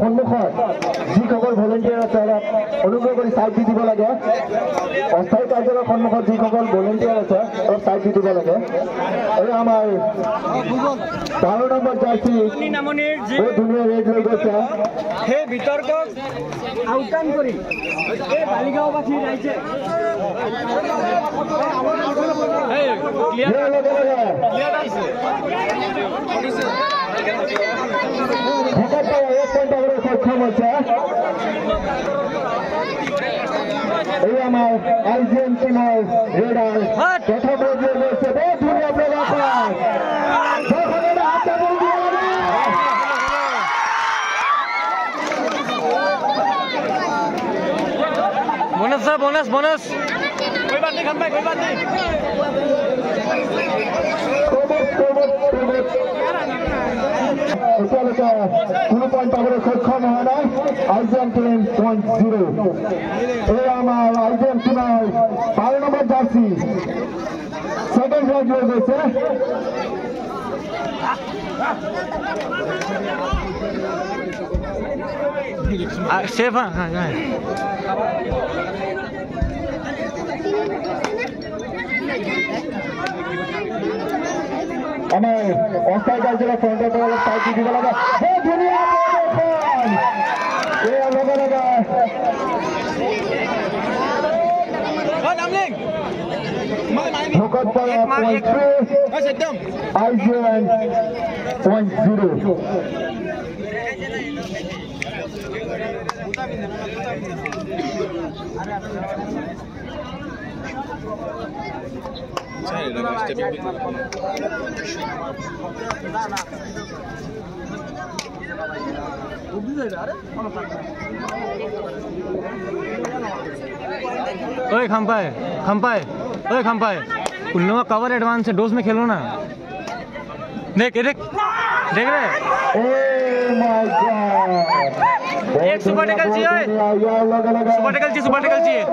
সন্মুখত যিসকল ভলেণ্টিয়াৰ আছে অলপ অনুগ্ৰহ কৰি চাইড দি দিব লাগে। অস্থায়ী কাৰ্যালয়ৰ সন্মুখত যিসকল ভলেণ্টিয়াৰ আছে অলপ চাইড দি দিব লাগে। এই আমাৰ 12 নম্বৰ জাৰ্চি বহুত ধুনীয়া ৰেড লৈ গৈছে। সেই বিতৰ্কক আওকাণ কৰি এই বালিগাঁওবাসী ৰাইজে সক্ষম হৈছে। এই আমাৰ আইজিএম টিমৰ ৰেডাৰ প্ৰথম ৰেড গৈছে। বহুত ধুনীয়া প্ৰদৰ্শন। बोनस सर बोनस बोनस कोई बात नहीं खंबा कोई बात नहीं এতিয়ালৈকে কোনো পইণ্ট পাবলৈ সক্ষম হোৱা নাই। IgM team 0.0। এই আমাৰ আইজিএম টিমৰ 12 নম্বৰ জাৰ্চি ছেকেণ্ড ৰেড লৈ গৈছে। सेफ আমাৰ অস্থায়ী কাৰ্যালয় ফ্ৰণ্টৰ পৰা অলপ চাইড দি দিব লাগে। বহুত ধুনীয়া প্ৰদৰ্শন। এয়া লগে লগে ভকতপাৰা 0.3 আইজিএম 0.0। ओए खंपाए ओए खंपाए उन लोगों का कवर एडवांस है। डोज में खेलो ना। देख देख देख रहे एक सुपर टेकल चाहिए। सुपर टेकल चाहिए।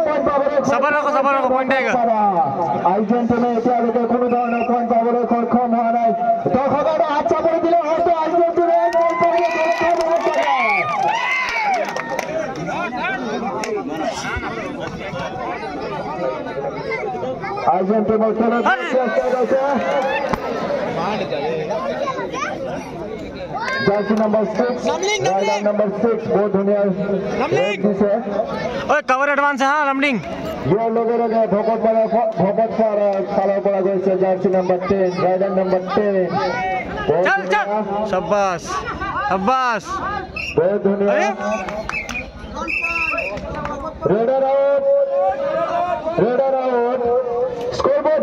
सबर रखो पॉइंट आएगा। আইজিএম টিমে এতিয়ালৈকে কোনো ধৰণৰ পইণ্ট পাবলৈ সক্ষম হোৱা নাই। দৰ্শকসকলে হাত চাপৰি দিলে হয়তো আইজিএম টিমে পইণ্ট পাবলৈ সক্ষম হ'ব পাৰে। আইজিএম টিমৰ খেলত চেষ্টা কৰিছে। জাৰ্চি নম্বৰ 6 ৰাইডাৰ নম্বৰ 6 বহুত ধুনীয়া ৰেড দিছে। ओए कवर एडवांस है। हाँ लमडिंग ইয়াৰ লগে লগে ভকতপাৰা ফালৰ পৰা গৈছে জাৰ্চি নম্বৰ 10 ৰাইডাৰ নম্বৰ 10। चल चल शाबाश शाबाश बहुत धुनिया रेडर आउट स्कोरबोर्ड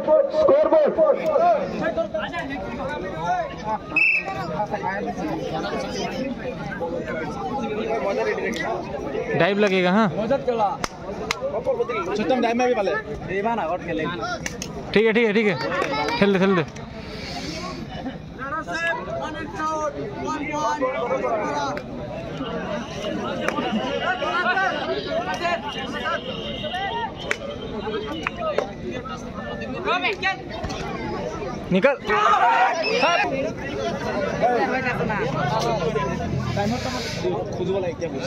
डाइव लगेगा। हाँ छुट्टम डाइव में भी पाले ठीक है खेल दे निकल। खुद वाला क्या पूछ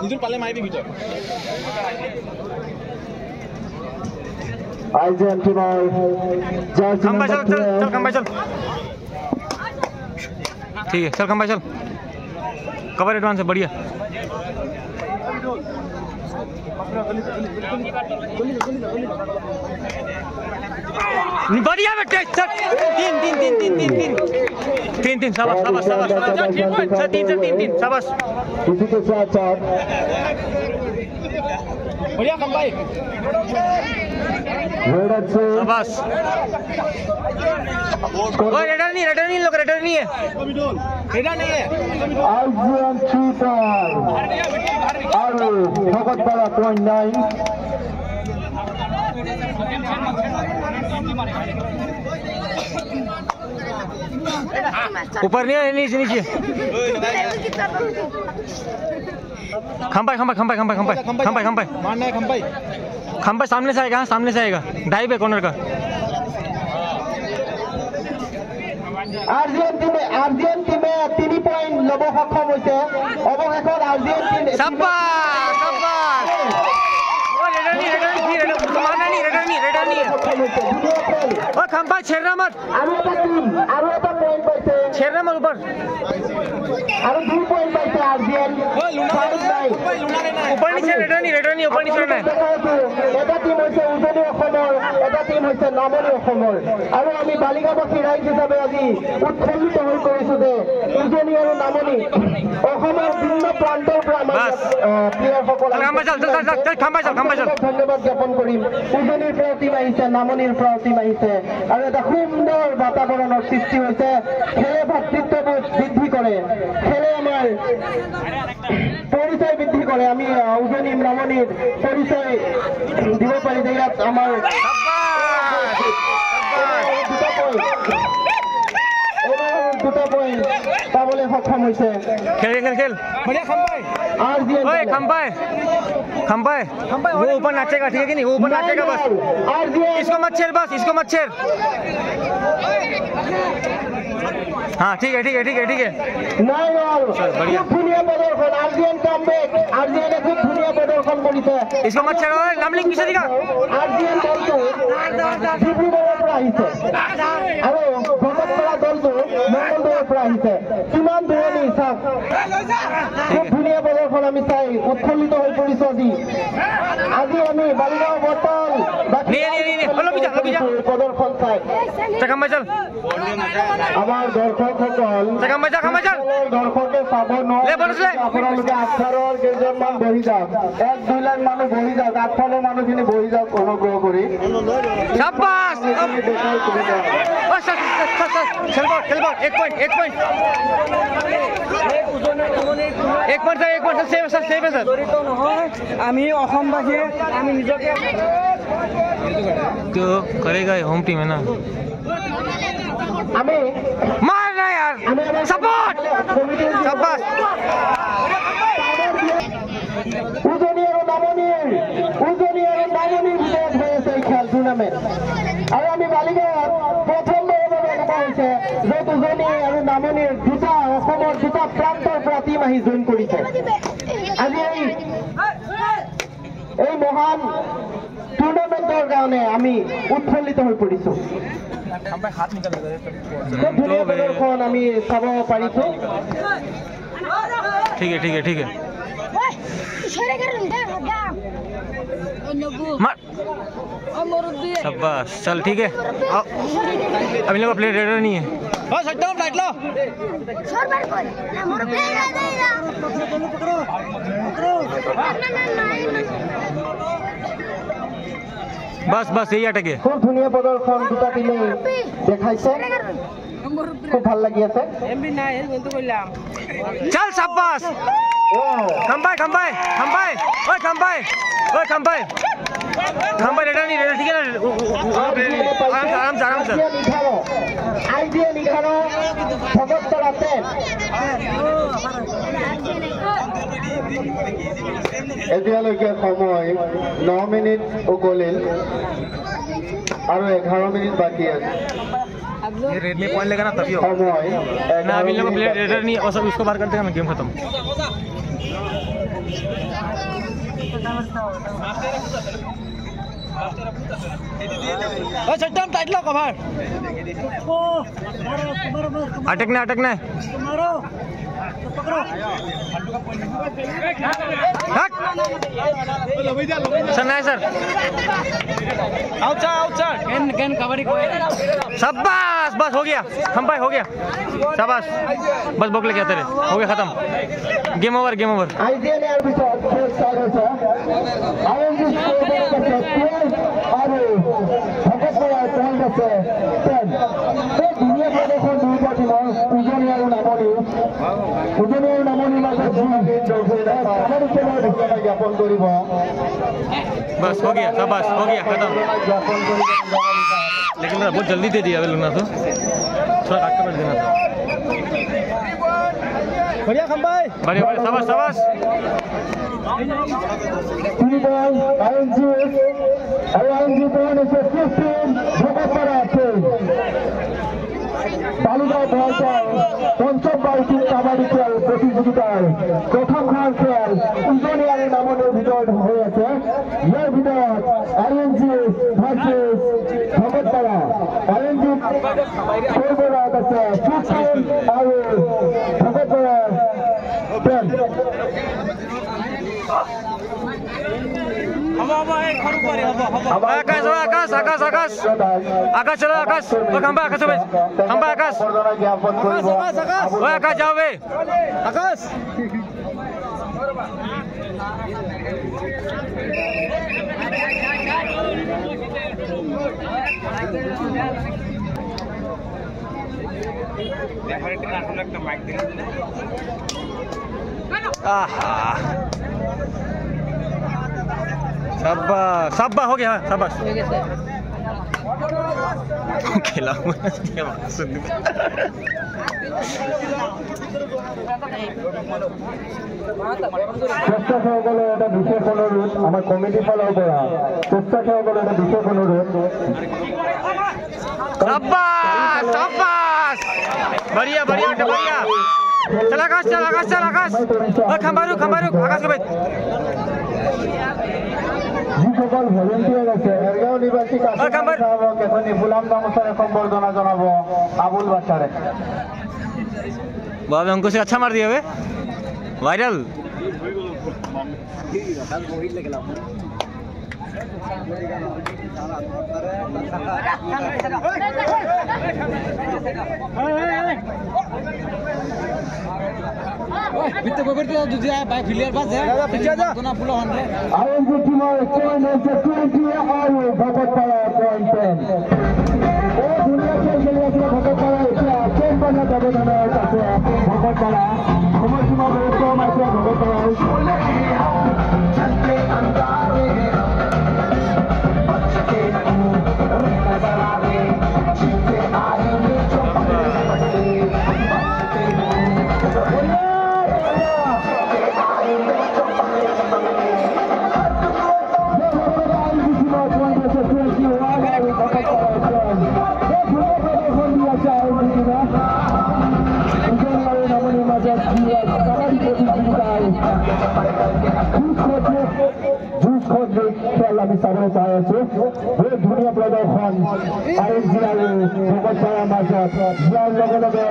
निजुल पाले माई भी भीतर आईजीएम टीमर जर्सी खंबा चल खंबा चल। ठीक है चल खंबा चल। कवर एडवांस है बढ़िया। बढ़िया बेटे। तीन शाबाश शाबाश। किसी के साथ बढ़िया कंबाई शाबाश। रेडर नहीं लोग रेडर नहीं है। आईजीएम चीटर और भगतपारा 0.9 ऊपर नहीं है नीचे नीचे। खंबाई मारना है खंबाई सामने से आएगा। सामने से आएगा। डाइव है कॉर्नर का। আৰ্জিয়ান টিমে 3 পইণ্ট ল'ব সক্ষম হৈছে অৱশেষত আৰ্জিয়ান টিম शाबाश शाबाश ओ रेडनी ओ खंपा छेड़ना मत আৰু এটা পইণ্ট পাইছে छेड़ना मत ऊपर আৰু 2 পইণ্ট পাইছে আৰ্জিয়ান ऊपर नीचे रेडनी ऊपर नीचे रहना है এটা টিম হৈছে উজনি অসমৰ এটা টিম হৈছে নামনি অসমৰ আৰু আমি বালিগাবাসী ৰাইজ হিচাপে আজি উৎফুল্লিত হৈ পৰিছো যে উজনি আৰু নামনি অসমৰ ভিন্ন প্ৰান্তৰ পৰা আমাৰ প্লেয়াৰসকল ধন্যবাদ জ্ঞাপন কৰিম উজনিৰ পৰা টিম আহিছে নামনিৰ পৰা টিম আহিছে আৰু এটা সুন্দৰ বাতাবৰণৰ সৃষ্টি হৈছে খেলে ভাতৃত্ববোধ বৃদ্ধি কৰে খেলে আমাৰ পৰিচয় বৃদ্ধি কৰে আমি উজনি নামনিৰ পৰিচয় দিব পাৰি যে ইয়াত আমাৰ দুটা পইণ্ট পাবলৈ সক্ষম হৈছে खेल बढ़िया खंपाए वो ऊपर नाचेगा ठीक है कि नहीं वो ऊपर नाचेगा बस इसको मत छेड़ हाँ ठीक है बढ़िया ধুনীয়া প্ৰদৰ্শন আৰ্জিয়ান কামবেক আৰ্জিয়ানে খুব ধুনীয়া প্ৰদৰ্শন কৰিছে इसको मत छेड़ो नामलिंग पीछे दिखा আৰ্জিয়ান দলটো ডিব্ৰুগড়ৰ পৰা আহিছে আৰু ভকতপাৰা দলটো মংগলদৈৰ পৰা আহিছে কিমান ধুৰণি চাওক খুব ধুনীয়া প্ৰদৰ্শন আমি চাই উৎফুল্লিত হৈ পৰিছো আজি আমি বালিগাঁও বটল প্ৰদৰ্শন চাই আমাৰ দৰ্শকসকল দৰ্শকে চাব নোৱাৰে আপোনালোকে আগফালৰ কেইজনমান বহি যাওক 1-2 লাখ মানুহ বহি যাওক আগফালৰ মানুহখিনি বহি যাওক অনুগ্ৰহ কৰি আমি অসমবাসী আমি নিজকে तो करेगा होम टीम है ना আমি मारना यार सपोर्ट शाबाश উজনি আৰু নামনিৰ ভিতৰত হৈ আছে এই খেল টুৰ্ণামেণ্ট আৰু আমি বালিগাঁৱত প্ৰথমবাৰৰ বাবে এনেকুৱা হৈছে য'ত উজনি আৰু নামনিৰ অসমৰ দুটা প্ৰান্তৰ পৰা টিম আহি জইন কৰিছে আজি এই মহান টুৰ্ণামেণ্টৰ কাৰণে আমি উৎফুল্লিত হৈ পৰিছো খুব ধুনীয়া প্ৰদৰ্শন আমি চাব পাৰিছো ठीक है शाबाश चल ठीक है अब इन लोग प्लेयर रेडर नहीं है बस एकदम लाइट लो बस यही अटके খুব ধুনীয়া প্ৰদৰ্শন দুটা টিমে দেখাইছে খুব ভাল লাগি আছে चल शाबाश खंपाए रेडर नहीं रेडर ठीक है ना आराम से আইডিয়া 11 ভগতপাৰা 10 এতিয়ালৈকে সময় 9 মিনিট উকলিল আৰু 11 মিনিট বাকি আছে ये रेड में पॉइंट लेगा ना तभी हो সময় ना अभी इन लोग प्लेयर रेडर नहीं और सब उसको बाहर कर देगा ना गेम खत्म टाइट लो कवर अटकना सर नहीं सर आउटसाइड कैन कबड्डी शाबाश बस हो गया खंपाए हो गया शाबाश बस बोक लेके आते रहे हो गया खत्म गेम ओवर আইডিয়া এর ভিতর খেল স্টার্ট হয়েছে আইএনজি স্কোর করেছে 12 আর ভগতপাৰা পয়েন্ট আছে 10 এই দুনিয়া প্ৰদৰ্শন দুইটা টিম উজনি আৰু নামনিৰ মাজত আমাৰ খেলৰ ধন্যবাদ জ্ঞাপন কৰিব बस हो गया शाबाश हो गया खत्म জ্ঞাপন কৰিব लेकिन मेरा बहुत जल्दी दे दिया लूना तो थोड़ा काट कर देना था बढ़िया खंपाए बढ़िया शाबाश 3 বল আইএনজি পয়েন্ট আছে 15 ভগতপাৰা 10 বালিকা পৰ্যায়ে পঞ্চম বাৰ্ষিক কাবাডি খেল প্ৰতিযোগিতাৰ প্ৰথমখন খেল ইঞ্জিনিয়াৰিং নামনেৰ ভিতৰ হয়েছে। ইয়াৰ ভিতৰত আৰএনজি ভাৰ্সেস ভগতপাড়া। আৰএনজি সৰ্বৰাত আছে 15 আৰু ভগতপাড়া 10। आकाश आकाश आकाश आकाश आकाश चलो आकाश खंबा आकाश खंबा आकाश आकाश जाओ बे आकाश शाबाश शाबाश हो गया शाबाश खेला স্বেচ্ছাসেৱকসকলে এটা বিশেষ অনুৰোধ আমাৰ কমিটিৰ ফালৰ পৰা স্বেচ্ছাসেৱকসকলে এটা বিশেষ অনুৰোধ शाबाश शाबाश बढ़िया बढ़िया बढ़िया चल आकाश चल आकाश चल आकाश खंबा रुक आकाश के भाई যিসকল ভলেণ্টিয়াৰ আছে এৰগাঁও নিবাসী কাছাৰী গোলাম গামোচাৰে সম্বৰ্ধনা জনাব আবুল বাছাৰে। बाबा अंकुश से अच्छा मार दिया बे वायरल বিতে বগরতে দুজিয়া বাই ফিলিয়ার বাস যায় কোনা ফুল হন রে আরএনজি টিমের পয়েন্ট হচ্ছে 20 আৰু ভগতপাড়া পয়েন্ট 10। ও দুনিয়া খেলে আছে ভগতপাড়া এটা চেম্পিয়ন ব্যবধানের কাছে ভগতপাড়া সময়সীমা বেশ কম আছে ভগতপাড়া আমি চাবলৈ পাই আছো বহুত ধুনীয়া প্ৰদৰ্শন আৰএনজি আৰু ভগতপাৰাৰ মাজত যোৱাৰ লগে লগে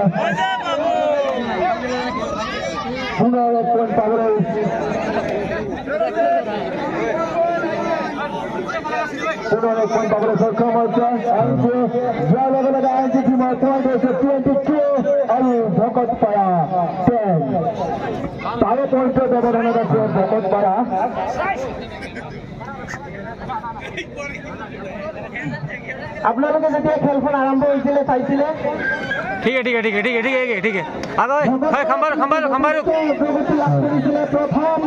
পুনৰ এক পইণ্ট পাবলৈ সক্ষম হৈছে আৰএনজি যোৱাৰ লগে লগে আৰএনজি টিমৰ পইণ্ট হৈছে 22 আৰু ভগতপাৰা 10 12 পইণ্টৰ ব্যৱধানত আছে ভগতপাৰা। আপোনালোকে যেতিয়া খেলখন আৰম্ভ হৈছিলে চাইছিলে ठीक है ठीक है ठीक है ठीक है ठीक है ठीक है आगे हाय खंबा खंबा खंबा रुक प्रथम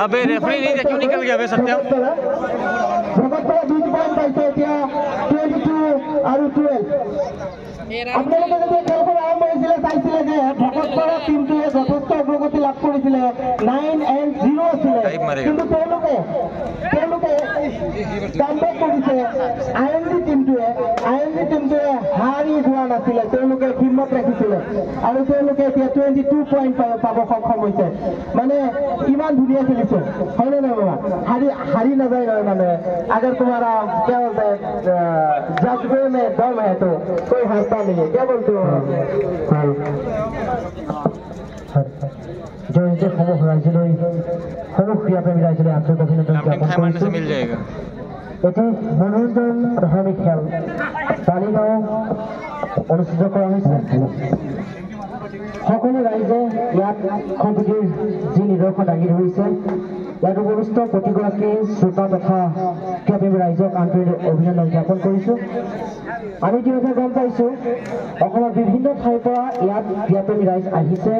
अबे रेफरी नहीं क्यों निकल गया बे सत्यम ভগতপাৰা 2 পইণ্ট পাইছে এতিয়া 22 আৰু 12। আপোনালোকে যেতিয়া খেলখন আৰম্ভ হৈছিলে চাইছিলে যে ভগতপাৰা টিমটোৱে যথেষ্ট অগ্ৰগতি লাভ কৰিছিলে 9-0 আছিলে কিন্তু তেওঁলোকে কামবেক কৰিছে আৰএনজি টিমটোৱে হাৰি যোৱা নাছিলে তেওঁলোকে হিম্মত ৰাখিছিলে আৰু তেওঁলোকে এতিয়া 22 পইণ্ট পাব সক্ষম হৈছে মানে ইমান ধুনীয়া খেলিছে হয়নে নহয় বাবা হাৰি নাযায় নহয় মানে अगर तुम्हारा क्या बोलते हैं जज्बे में दम है तो कोई हारता नहीं है क्या बोलते हो जो इनके खबर राज्य क्रिया प्रेमी राज्य आंतरिक अभिनंदन ज्ञापन से मिल जाएगा এটি মনোরঞ্জন ধার্মিক খেল তালিগাঁও অনুষ্ঠিত করা হয়েছে। সকলো ৰাইজে ইয়াত সম্প্ৰীতিৰ যি নিদৰ্শন দাঙি ধৰিছে ইয়াত উপস্থিত প্ৰতিগৰাকী শ্ৰোতা তথা ক্ৰীড়াপ্ৰেমী ৰাইজক আন্তৰিক অভিনন্দন জ্ঞাপন কৰিছোঁ। আমি ইতিমধ্যে গম পাইছোঁ অসমৰ বিভিন্ন ঠাইৰ পৰা ইয়াত ক্ৰীড়াপ্ৰেমী ৰাইজ আহিছে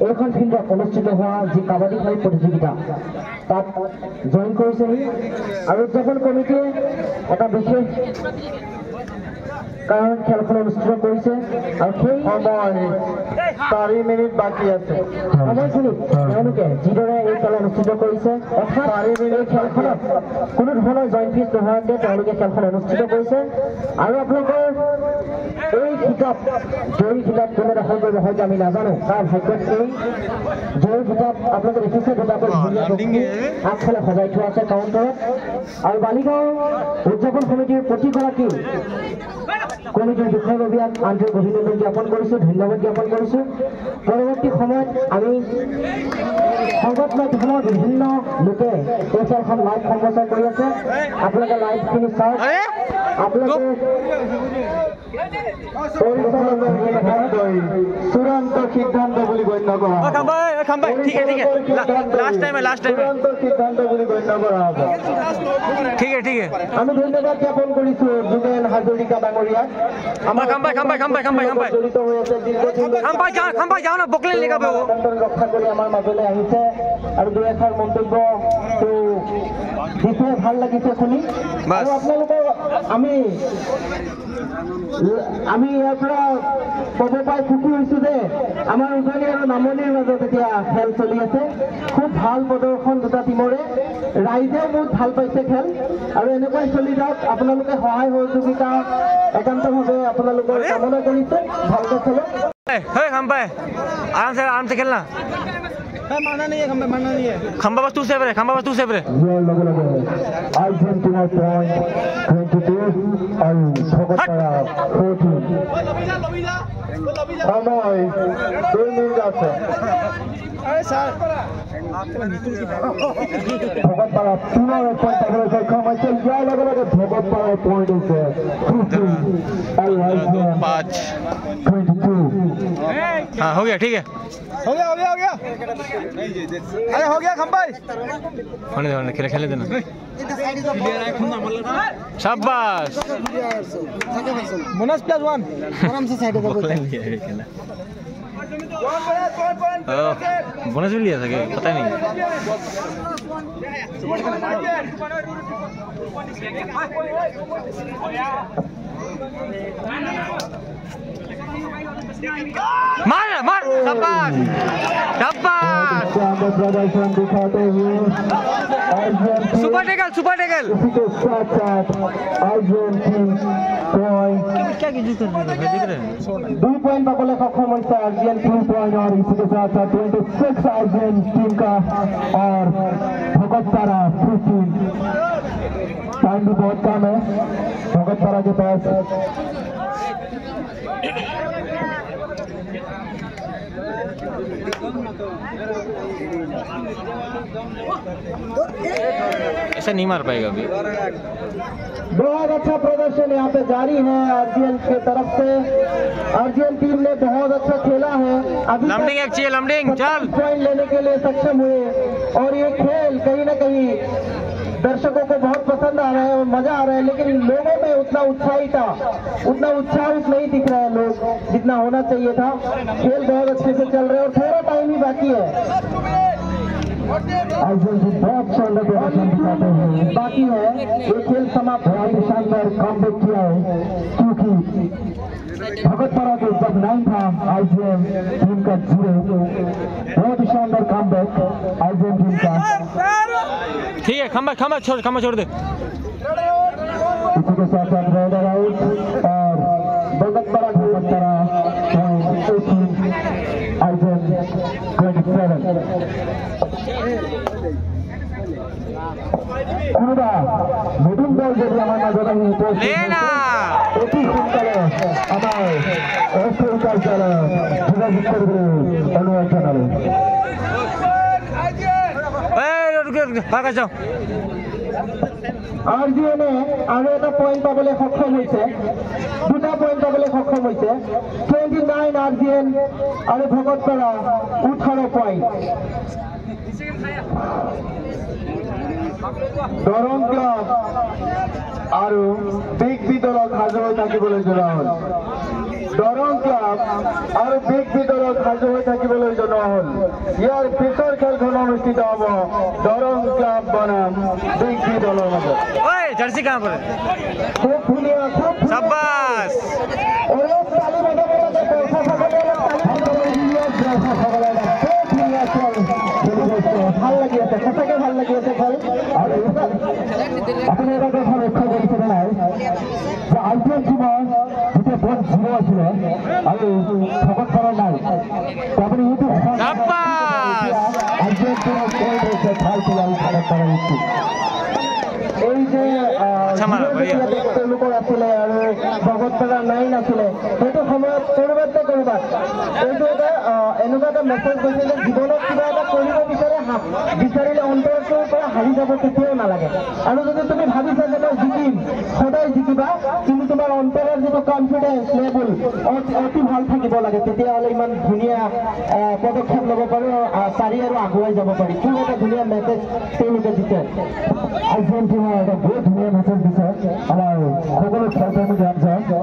এইখন ফিল্ডত অনুষ্ঠিত হোৱা যি কাবাডী খেল প্ৰতিযোগিতা তাত জইন কৰিছেহি আৰু উদযাপন কমিটিয়ে এটা বিশেষ কাৰণ খেলখন অনুষ্ঠিত কৰিছে আৰু সেই সময় 4 মিনিট বাকী আছে সময়খিনিত তেওঁলোকে যিদৰে এই খেল অনুষ্ঠিত কৰিছে অৰ্থাৎ এই খেলখনত কোনো ধৰণৰ জইণ্ট ফিজ নোহোৱাকৈ তেওঁলোকে খেলখন অনুষ্ঠিত কৰিছে আৰু আপোনালোকৰ এই কিতাপ জয়ী কিতাপ কোনে দখল কৰিব হয়তো আমি নাজানো তাৰ ভাগ্যত এই জয়ী কিতাপ আপোনালোকে দেখিছে দুটাকৈ ধুনীয়া বস্তু আগফালে সজাই থোৱা আছে কাউণ্টাৰত আৰু বালিগাঁও উদযাপন সমিতিৰ প্ৰতিগৰাকী কমিটিৰ বিষয়ববীয়াক আন্তৰিক অভিনন্দন জ্ঞাপন কৰিছোঁ, ধন্যবাদ জ্ঞাপন কৰিছোঁ। পৰৱৰ্তী সময়ত আমি সংবাদ মাধ্যমৰ বিভিন্ন লোকে এই খেলখন লাইভ সম্প্ৰচাৰ কৰি আছে, আপোনালোকে লাইভখিনি চাওক। আপোনালোকে চূড়ান্ত সিদ্ধান্ত বুলি গণ্য কৰা চূড়ান্ত সিদ্ধান্ত বুলি গণ্য কৰা হ'ব। আমি ধন্যবাদ জ্ঞাপন কৰিছোঁ যোগেন হাজৰিকা ডাঙৰীয়াক জড়িত হৈ আছে ৰক্ষা কৰি আমাৰ মাজলৈ আহিছে আৰু দুই এষাৰ মন্তব্য দিছে, ভাল লাগিছে শুনি। আৰু আপোনালোকৰ আমি ইয়াৰ পৰা ক'ব পাই সুখী হৈছোঁ যে আমাৰ উজনি আৰু নামনিৰ মাজত এতিয়া খেল চলি আছে। খুব ভাল প্ৰদৰ্শন দুটা টিমৰে, ৰাইজেও বহুত ভাল পাইছে খেল আৰু এনেকুৱাই চলি যাওক। আপোনালোকে সহায় সহযোগিতা একান্তভাৱে আপোনালোকৰ কামনা কৰিছোঁ, ভালকৈ চলক। आराम से खेलना मारना नहीं है खंबा बस तू सेव रहे আৰ্জেণ্টিনাৰ পইণ্ট 22 আৰু ভকতপাৰা 14। সময় 2 মিনিট আছে। ভকতপাৰা পুনৰ এক পইণ্ট পাবলৈ সক্ষম হৈছে। ইয়াৰ লগে লগে ভকতপাৰাৰ পইণ্ট হৈছে 15 আৰু আৰ্জেণ্টিনা 22। हाँ हो गया, ठीक है, हो गया अरे हो गया खंबाई होने दे, खेलने देना। शाबाश बोनस +1 आराम से साइड पे बोनस भी लिया था क्या, पता नहीं। मार मार, शाबाश शाबाश, प्रदर्शन दिखाते हुए सुपर टेकल इसी के साथ साथ अर्जेंटीन पॉइंट 2 पॉइंट पाने सक्षम होता है अर्जेंटीन पॉइंट और इसी के साथ साथ 26 अर्जेंटीन का और भगतपारा 15। टाइम भी बहुत कम है भगतपारा के पास। ऐसा नहीं मार पाएगा अभी। बहुत अच्छा प्रदर्शन यहाँ पे जारी है आरजीएन की तरफ से। आरजीएन टीम ने बहुत अच्छा खेला है, अभी लमडिंग एक चाहिए, लमडिंग चल, पॉइंट लेने के लिए सक्षम हुए और ये खेल कहीं ना कहीं दर्शकों को बहुत पसंद आ रहा है और मजा आ रहा है, लेकिन लोगों में उतना उत्साहित नहीं दिख रहा है लोग जितना होना चाहिए था। खेल बहुत अच्छे से चल रहे हैं और थोड़ा टाइम ही बाकी है। बहुत बाकी है, ये खेल समाप्त होने शानदार कमबैक किया है क्योंकि भगतपारा के जब 9 था आईजीएम टीम का 0। बहुत ही शानदार कमबैक आईजीएम टीम का। ठीक है, खंबा छोड़ दे। इसी के साथ साथ राइडर आउट और भगतपारा 18 आईजीएम 27। কোনোবা নতুন দল যদি আমাৰ মাজত আহি অতি সোনকালে আমাৰ অস্থায়ী কাৰ্যালয়ত যোগাযোগ কৰিবলৈ অনুৰোধ জনালোঁ। আৰজিএনে আৰু এটা পইণ্ট পাবলৈ সক্ষম হৈছে, 2টা পইণ্ট পাবলৈ সক্ষম হৈছে। 29 আৰজিএন আৰু ভগতপাৰা 18 পইণ্ট। দৰং ক্লাব আৰু বিগ বি দলক সাজু হৈ থাকিবলৈ জনোৱা হ'ল। দৰং ক্লাব আৰু বিগ বি দলক সাজু হৈ থাকিবলৈ জনোৱা হ'ল। ইয়াৰ পিছৰ খেলখন অনুষ্ঠিত হ'ব দৰং ক্লাব বনাম বিগ বি দলৰ মাজত। জাৰ্চি কাম কৰে, খুব ধুনীয়া, খুব শাবাশ। অলপ তালি বজাব লাগে। আপুনি এটা কথা লক্ষ্য কৰিছে নাই যে IPL টিমৰ যেতিয়া বল 0 আছিলে আৰু ভকত কৰা নাই আপুনি এইটো IPL টিমৰ কল হৈছে ভাল খেলাড়ী ভাৰত কৰাৰ উচিত এই যে তেওঁলোকৰ আছিলে আৰু ভগত কৰা নাই নাছিলে সেইটো সময়ত ক'ৰবাত ক'ৰবাত এইটো এটা এনেকুৱা এটা মেছেজ গৈছে যে জীৱনত কিবা এটা কৰিব বিচাৰিলে অন্তৰটোৰ পৰা হাৰি যাব কেতিয়াও নালাগে আৰু যদি তুমি ভাবিছা যে মই জিকিম সদায় জিকিবা কিন্তু তোমাৰ অন্তৰৰ যিটো কনফিডেন্স লেভেল অতি ভাল থাকিব লাগে তেতিয়াহ'লে ইমান ধুনীয়া পদক্ষেপ ল'ব পাৰি আৰু আগুৱাই যাব পাৰি খুব এটা ধুনীয়া মেছেজ তেওঁলোকে দিছে IPL টিমৰ এটা বহুত ধুনীয়া মেছেজ দিছে আমাৰ সকলো খেলপ্ৰেমী ৰাইজক